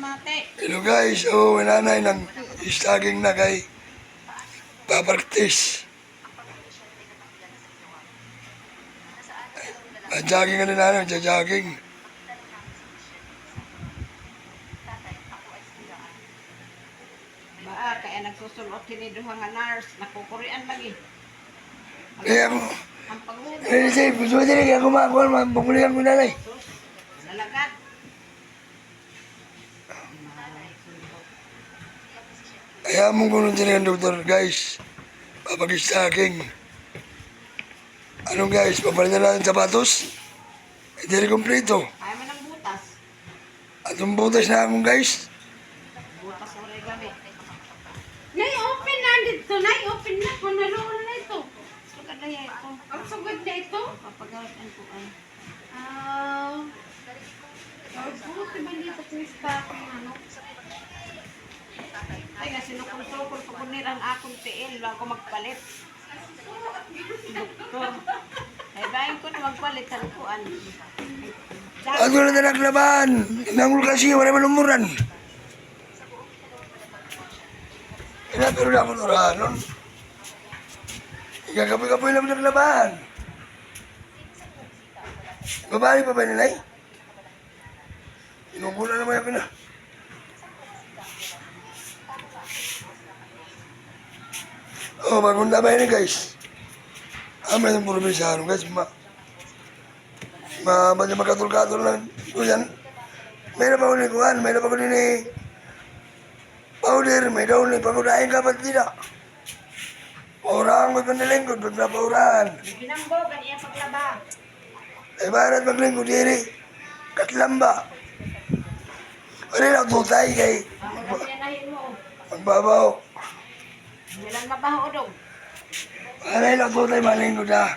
Hello guys, oh, nanay ng staging na kay paparktis. Jogging na nanay, jogging. Baa, kaya nagsusulot hiniduha nga nurse, nakukurian lagi. Kaya ako, Ang pagluto, gusto ko din kaya kumakuha, mabukulihan ko nanay. nalagad. Kaya mong gulong din ang doktor, guys. Papag-stacking. Ano guys, papalitan natin sapatos? Hindi rin kompleto. Ayaw mo ng butas. At yung butas na akong guys. Butas mo rin gamit. Nay, open na dito. Nay, open na. Kung naroon na ito. Sugad na yan ito. Ang sugod na ito. Papagawitan ko ay. Buti ba dito kung stocking ano? Ay, nga sinukul-sukul ko kunirang akong tiil bago magpalit. Doktor. Ay, bayan ko na magpalit sa lukuan. At wala na naglaban. Nangul kasi, wala malumuran. Pero na ako nurahanon. Ikakapoy-kapoy lang naglaban. Babae pa ba nilay? Inukulan naman ako na. Oh, maganda ba yun guys? May ng probinsya guys. Magkatul-katul lang. Yan. May na pa ko ni Kuhan, may na pa ko ni powder, may daw ni pagkudahin ka ba't tidak? Paurahan ko ito nilingkod, ba't na paurahan? Binambo, kanya paglaba. Ay barat maglingkod diri, katlamba. Wala na tutay kay Ako na sinahin mo. magbabaw. Nilang mabaho daw. Wala na tutay malingkod na.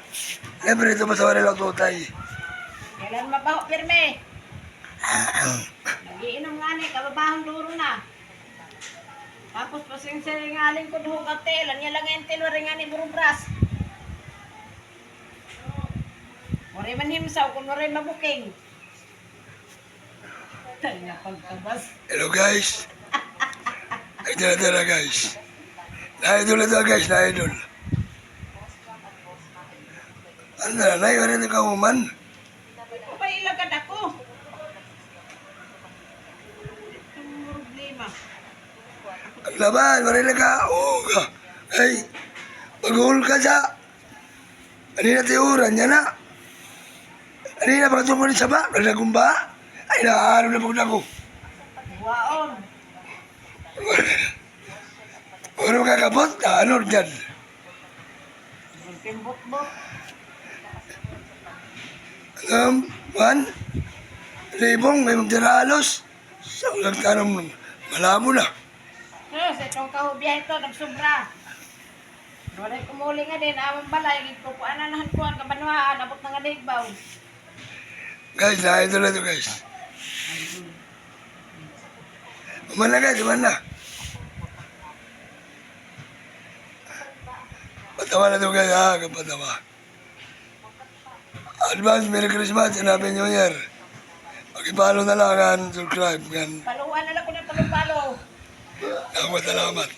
Siyempre ito basta wala na tutay. Kailan mabaho, pirme? Nagiinom nga ni, kababahang duro na. Tapos pasing-siringaling ko doon ka telan, niya lang yung telo rin nga ni burubras. Mori man himsaw, kung mori mabuking. Tayo na pagkabas. Hello guys. Ay tara guys. Na-idol ito guys, na-idol. Ano na, wala na kauman. Ito ba ilagad ako? Itong problema. Ang laban, wala na ka. Oo ka. Ay, pag-uul ka sa. Kanina tiuran niya na. Kanina pagkatong ko ni Saba, nagagumba. Ay, nakaharap na pagod ako. Waon. Ano kakabot? Ano dyan? Magpimbot-bot. Man, libong, may magdiralos. Sa nagtanong, malamo na. Yes, itong kahubya ito, nagsobra. Wala kumuli nga din, amang balay, kukuan na nahankuan, kabanwaan, abot na nga digbaw. Guys, na-idol na ito guys. Uman na guys, uman na. Patawa na ito guys, ha, kapatawa. Advance Merry Christmas and Happy New Year. Pakipalo na lang, subscribe. Paluan na lang ko ng palo-palo. Salamat.